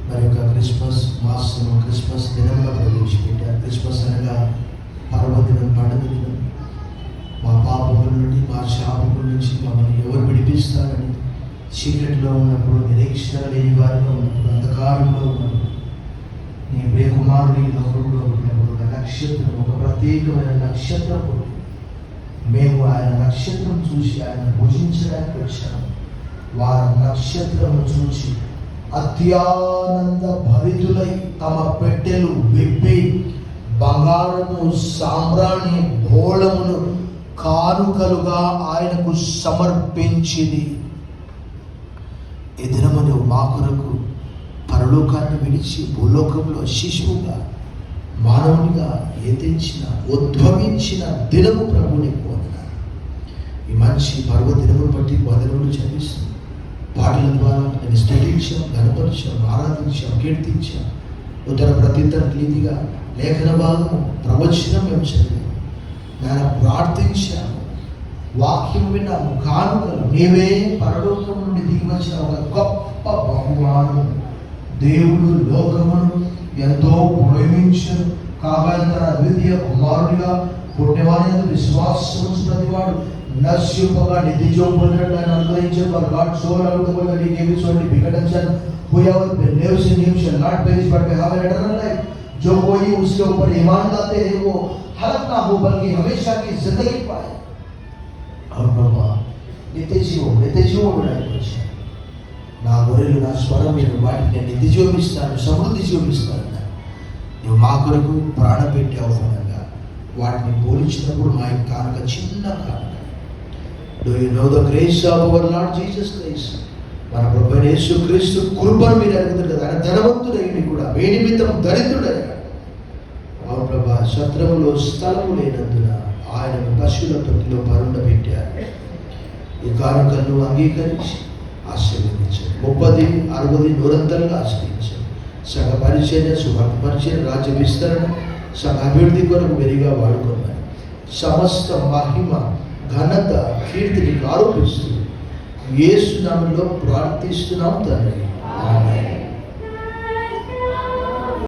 మరి యొక్క క్రిస్మస్ మాసం, క్రిస్మస్ దినంగా ప్రవేశపెట్టారు. క్రిస్మస్ అనగా పర్వదినం, పండుగ దినం. మా పాపముల నుండి, మా శాపముల నుంచి మమ్మల్ని ఎవరు విడిపిస్తారని చీకటిలో ఉన్నప్పుడు, నిరీక్షణ లేని వారిలో ఉన్నప్పుడు, అంధకారంలో ఉన్నప్పుడు, నీ ప్రియకుమారుడు ఈ లోకంలో ఉన్నప్పుడు ఒక నక్షత్రం, ఒక ప్రత్యేకమైన నక్షత్రం, మేము ఆయన నక్షత్రం చూసి ఆయన పూజించడానికి వచ్చాము. వారి నక్షత్రం చూసి అత్యానంద భరితులై తమ పెట్టెలు విప్పి బంగారము, సాంబ్రాణి, బోళమును కానుకలుగా ఆయనకు సమర్పించింది. ఈ దినము నువ్వు మా కొరకు పరలోకాన్ని విడిచి భూలోకంలో శిశువుగా, మానవునిగా ఎదించిన, ఉద్భవించిన దినము ప్రభు నీకు వందనాలు. ఈ మంచి పర్వదినమును బట్టి వందనములు చెల్లిస్తున్నాను. పాటల ద్వారా నేను స్తుతించాం, గణపరిచాం, ఆరాధించాం, కీర్తించాం. ఉత్తర ప్రత్యుత్తర రీతిగా లేఖన భాగము, ప్రవచనం మేము చదివాము, నేను ప్రార్థించాము, వాక్యం విన్నాము, కానుకలు. నీవే పరలోకం నుండి దిగి వచ్చిన ఒక గొప్ప బహుమానం. దేవుడు లోకమును ఎంతో ప్రేమించను కాబట్టి తన అద్వితీయ కుమారుడిగా పుట్టినవాని విశ్వాసం ప్రతివాడు నశ్యుపగా నిత్యజీవం పొందినట్లు ఆయన అనుగ్రహించారు. For God so loved the world that he gave his only begotten son, whoever believes in him shall not perish but may have eternal life. जो कोई उसके ऊपर ईमान लाते हैं वो हलाक ना हो बल्कि हमेशा की जिंदगी पाए. और बाबा నిత్య జీవం వినడానికి నా గొర్రెలు నా స్వరం మీరు వాటికి నేను నిత్య జీవం ఇస్తాను, సమృద్ధి జీవం ఇస్తాను. నువ్వు మా కొరకు ప్రాణం పెట్టావు అనగా వాటిని పోలించినప్పుడు మా యొక్క కానుక చిన్న కానుక. Do you know the grace of our Lord Jesus Christ? మన ప్రభువైన యేసుక్రీస్తు కృపను మీరు అడుగుతారు కదా. ఆయన ధనవంతుడైన కూడా మీ నిమిత్తం దరిద్రుడయ్యాడు. అవును ప్రభా, సత్రములో స్థలము లేనందున ఆయనను పశువుల తొట్టిలో పరుండబెట్టారు. ఈ కానుకలను అంగీకరించి ఆశీర్వదించారు. 30, 60, 100 ఆశ్రయించారు. సంఘ పరిచర్య, సువార్త పరిచర్య, రాజ్య విస్తరణ, సంఘ అభివృద్ధి కొరకు మెరుగా వాడుకున్నారు. సమస్త మహిమ, ఘనత, కీర్తిని ఆరోపిస్తూ యేసు నామములో ప్రార్థిస్తున్నాం తండ్రి. ఆమేన్.